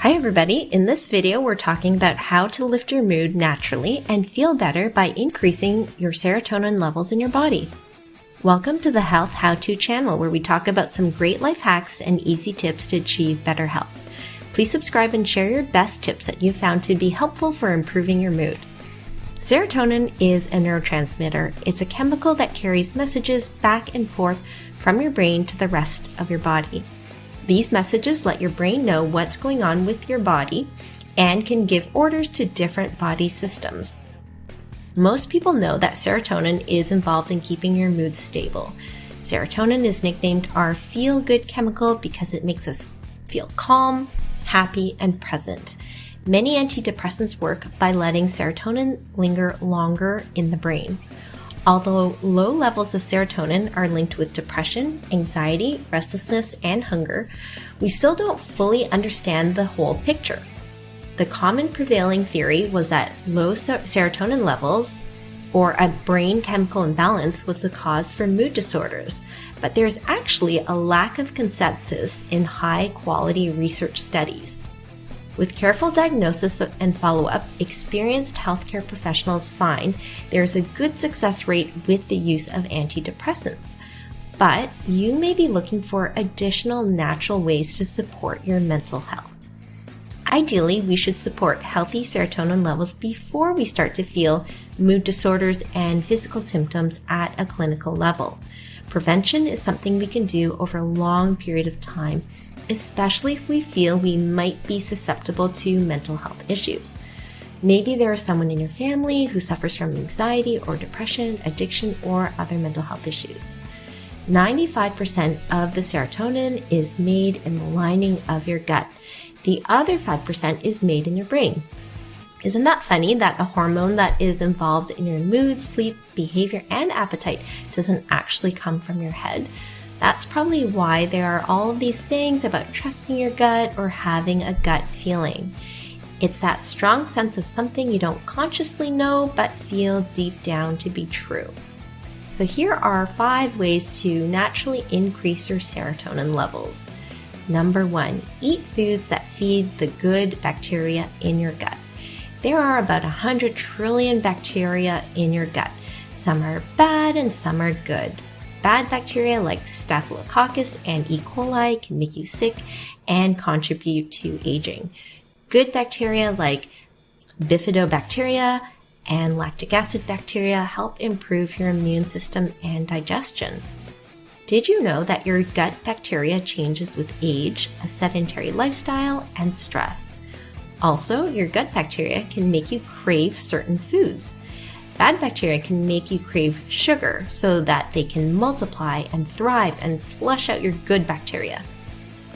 Hi everybody, in this video we're talking about how to lift your mood naturally and feel better by increasing your serotonin levels in your body. Welcome to the Health How-To channel where we talk about some great life hacks and easy tips to achieve better health. Please subscribe and share your best tips that you found to be helpful for improving your mood. Serotonin is a neurotransmitter. It's a chemical that carries messages back and forth from your brain to the rest of your body. These messages let your brain know what's going on with your body and can give orders to different body systems. Most people know that serotonin is involved in keeping your mood stable. Serotonin is nicknamed our feel-good chemical because it makes us feel calm, happy, and present. Many antidepressants work by letting serotonin linger longer in the brain. Although low levels of serotonin are linked with depression, anxiety, restlessness, and hunger, we still don't fully understand the whole picture. The common prevailing theory was that low serotonin levels or a brain chemical imbalance was the cause for mood disorders, but there's actually a lack of consensus in high-quality research studies. With careful diagnosis and follow-up, experienced healthcare professionals find there's a good success rate with the use of antidepressants. But you may be looking for additional natural ways to support your mental health. Ideally, we should support healthy serotonin levels before we start to feel mood disorders and physical symptoms at a clinical level. Prevention is something we can do over a long period of time, especially if we feel we might be susceptible to mental health issues. Maybe there is someone in your family who suffers from anxiety or depression, addiction, or other mental health issues. 95% of the serotonin is made in the lining of your gut. The other 5% is made in your brain. Isn't that funny that a hormone that is involved in your mood, sleep, behavior, and appetite doesn't actually come from your head? That's probably why there are all of these sayings about trusting your gut or having a gut feeling. It's that strong sense of something you don't consciously know but feel deep down to be true. So here are 5 ways to naturally increase your serotonin levels. Number 1, eat foods that feed the good bacteria in your gut. There are about 100 trillion bacteria in your gut. Some are bad and some are good. Bad bacteria like Staphylococcus and E. coli can make you sick and contribute to aging. Good bacteria like bifidobacteria and lactic acid bacteria help improve your immune system and digestion. Did you know that your gut bacteria changes with age, a sedentary lifestyle, and stress? Also, your gut bacteria can make you crave certain foods. Bad bacteria can make you crave sugar so that they can multiply and thrive and flush out your good bacteria.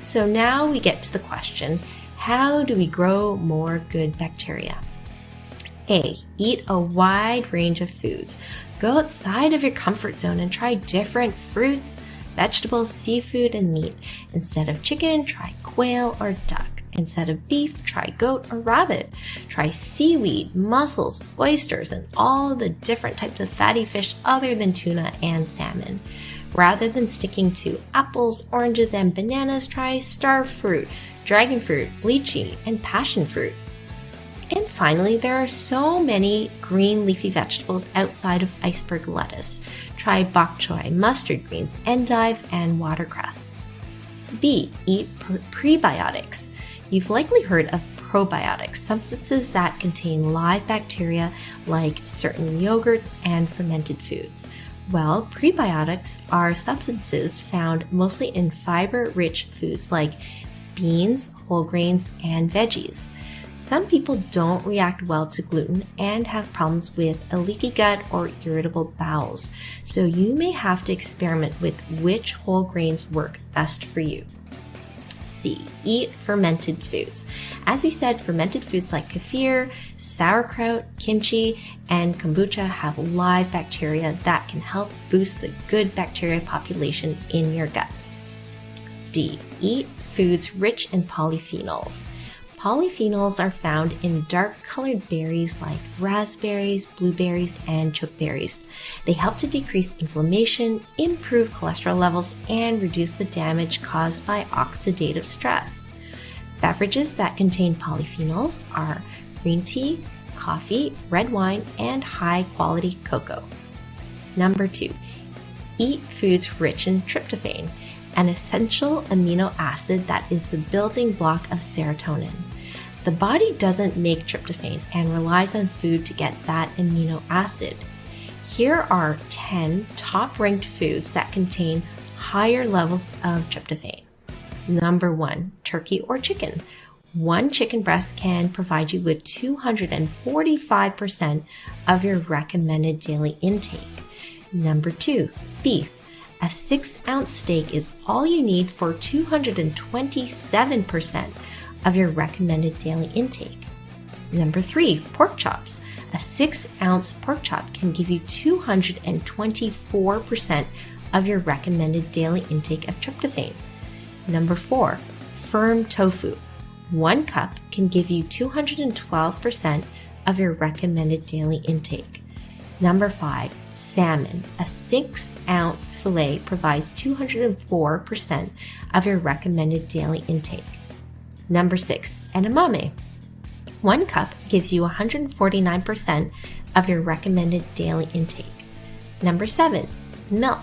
So now we get to the question, how do we grow more good bacteria? A, eat a wide range of foods. Go outside of your comfort zone and try different fruits, vegetables, seafood, and meat. Instead of chicken, try quail or duck. Instead of beef, try goat or rabbit. Try seaweed, mussels, oysters, and all the different types of fatty fish other than tuna and salmon. Rather than sticking to apples, oranges, and bananas, try star fruit, dragon fruit, lychee, and passion fruit. And finally, there are so many green leafy vegetables outside of iceberg lettuce. Try bok choy, mustard greens, endive, and watercress. B, eat prebiotics. You've likely heard of probiotics, substances that contain live bacteria like certain yogurts and fermented foods. Well, prebiotics are substances found mostly in fiber-rich foods like beans, whole grains, and veggies. Some people don't react well to gluten and have problems with a leaky gut or irritable bowels, so you may have to experiment with which whole grains work best for you. C, eat fermented foods. As we said, fermented foods like kefir, sauerkraut, kimchi, and kombucha have live bacteria that can help boost the good bacteria population in your gut. D, eat foods rich in polyphenols. Polyphenols are found in dark-colored berries like raspberries, blueberries, and chokeberries. They help to decrease inflammation, improve cholesterol levels, and reduce the damage caused by oxidative stress. Beverages that contain polyphenols are green tea, coffee, red wine, and high-quality cocoa. Number 2, eat foods rich in tryptophan, an essential amino acid that is the building block of serotonin. The body doesn't make tryptophan and relies on food to get that amino acid. Here are 10 top-ranked foods that contain higher levels of tryptophan. Number 1, turkey or chicken. One chicken breast can provide you with 245% of your recommended daily intake. Number 2, beef. A 6-ounce steak is all you need for 227% of your recommended daily intake. Number 3, pork chops. A 6-ounce pork chop can give you 224% of your recommended daily intake of tryptophan. Number 4, firm tofu. 1 cup can give you 212% of your recommended daily intake. Number 5, salmon. A 6-ounce fillet provides 204% of your recommended daily intake. Number 6, edamame. 1 cup gives you 149% of your recommended daily intake. Number 7, milk.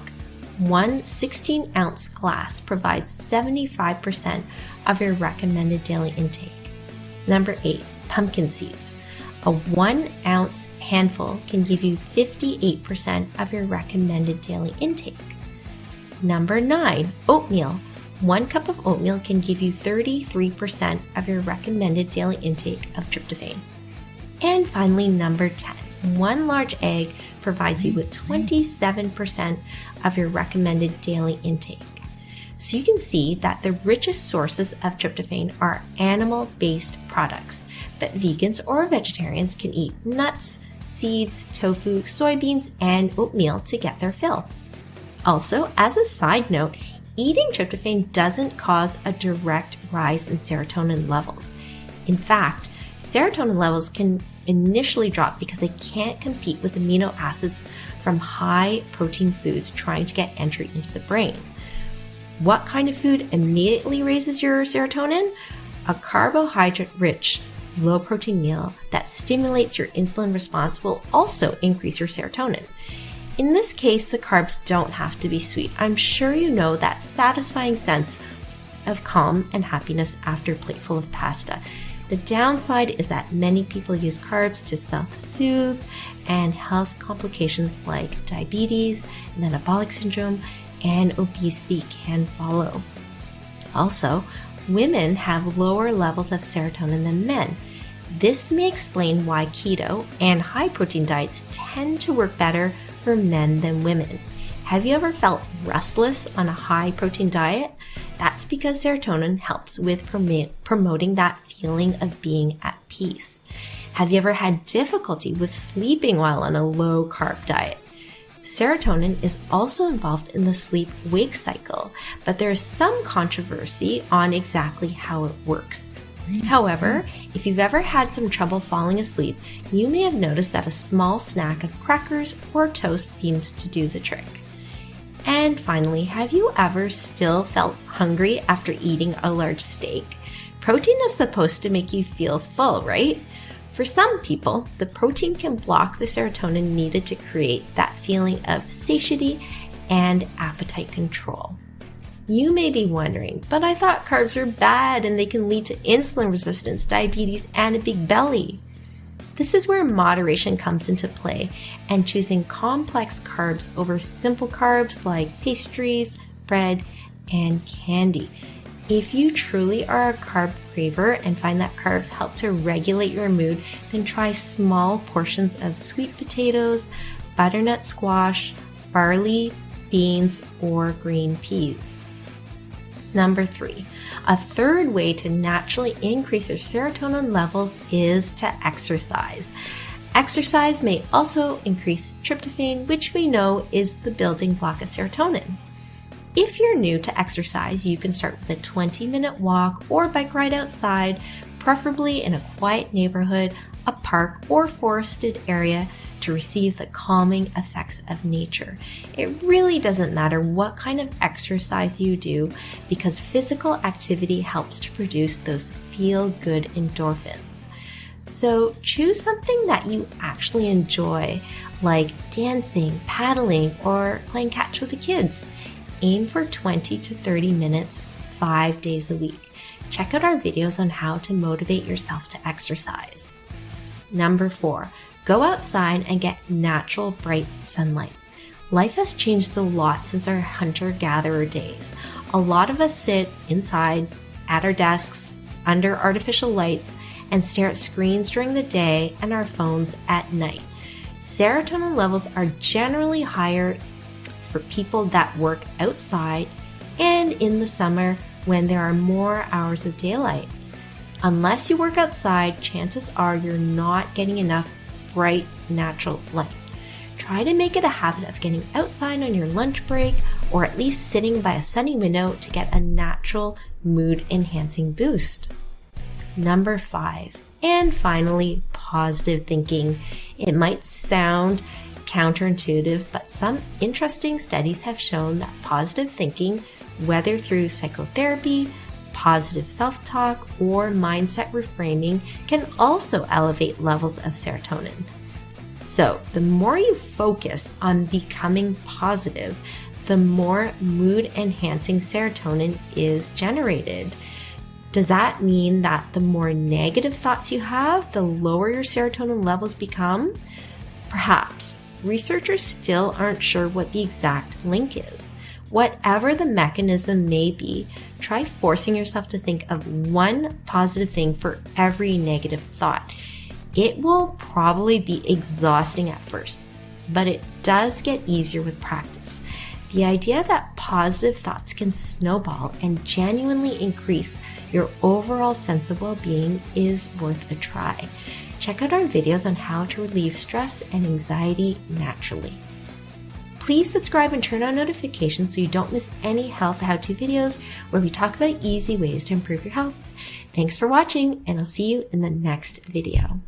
1 16-ounce glass provides 75% of your recommended daily intake. Number 8, pumpkin seeds. A 1-ounce handful can give you 58% of your recommended daily intake. Number 9, oatmeal. 1 cup of oatmeal can give you 33% of your recommended daily intake of tryptophan. And finally, number 10, 1 large egg provides you with 27% of your recommended daily intake. So you can see that the richest sources of tryptophan are animal-based products, but vegans or vegetarians can eat nuts, seeds, tofu, soybeans, and oatmeal to get their fill. Also, as a side note, eating tryptophan doesn't cause a direct rise in serotonin levels. In fact, serotonin levels can initially drop because they can't compete with amino acids from high-protein foods trying to get entry into the brain. What kind of food immediately raises your serotonin? A carbohydrate-rich, low-protein meal that stimulates your insulin response will also increase your serotonin. In this case, the carbs don't have to be sweet. I'm sure you know that satisfying sense of calm and happiness after a plateful of pasta. The downside is that many people use carbs to self-soothe, and health complications like diabetes, metabolic syndrome, and obesity can follow. Also, women have lower levels of serotonin than men. This may explain why keto and high-protein diets tend to work better for men than women. Have you ever felt restless on a high-protein diet? That's because serotonin helps with promoting that feeling of being at peace. Have you ever had difficulty with sleeping while on a low-carb diet? Serotonin is also involved in the sleep-wake cycle, but there is some controversy on exactly how it works. However, if you've ever had some trouble falling asleep, you may have noticed that a small snack of crackers or toast seems to do the trick. And finally, have you ever still felt hungry after eating a large steak? Protein is supposed to make you feel full, right? For some people, the protein can block the serotonin needed to create that feeling of satiety and appetite control. You may be wondering, but I thought carbs are bad and they can lead to insulin resistance, diabetes, and a big belly. This is where moderation comes into play and choosing complex carbs over simple carbs like pastries, bread, and candy. If you truly are a carb craver and find that carbs help to regulate your mood, then try small portions of sweet potatoes, butternut squash, barley, beans, or green peas. Number 3, a third way to naturally increase your serotonin levels is to exercise. Exercise may also increase tryptophan, which we know is the building block of serotonin. If you're new to exercise, you can start with a 20-minute walk or bike ride outside, preferably in a quiet neighborhood, a park, or forested area to receive the calming effects of nature. It really doesn't matter what kind of exercise you do because physical activity helps to produce those feel-good endorphins. So choose something that you actually enjoy, like dancing, paddling, or playing catch with the kids. Aim for 20 to 30 minutes, 5 days a week. Check out our videos on how to motivate yourself to exercise. Number 4, go outside and get natural bright sunlight. Life has changed a lot since our hunter-gatherer days. A lot of us sit inside, at our desks, under artificial lights, and stare at screens during the day and our phones at night. Serotonin levels are generally higher for people that work outside and in the summer when there are more hours of daylight. Unless you work outside, chances are you're not getting enough bright, natural light. Try to make it a habit of getting outside on your lunch break or at least sitting by a sunny window to get a natural mood-enhancing boost. Number 5, and finally, positive thinking. It might sound counterintuitive, but some interesting studies have shown that positive thinking, whether through psychotherapy, positive self-talk, or mindset reframing, can also elevate levels of serotonin. So the more you focus on becoming positive, the more mood-enhancing serotonin is generated. Does that mean that the more negative thoughts you have, the lower your serotonin levels become? Perhaps. Researchers still aren't sure what the exact link is. Whatever the mechanism may be, try forcing yourself to think of one positive thing for every negative thought. It will probably be exhausting at first, but it does get easier with practice. The idea that positive thoughts can snowball and genuinely increase your overall sense of well-being is worth a try. Check out our videos on how to relieve stress and anxiety naturally. Please subscribe and turn on notifications so you don't miss any health how-to videos where we talk about easy ways to improve your health. Thanks for watching, and I'll see you in the next video.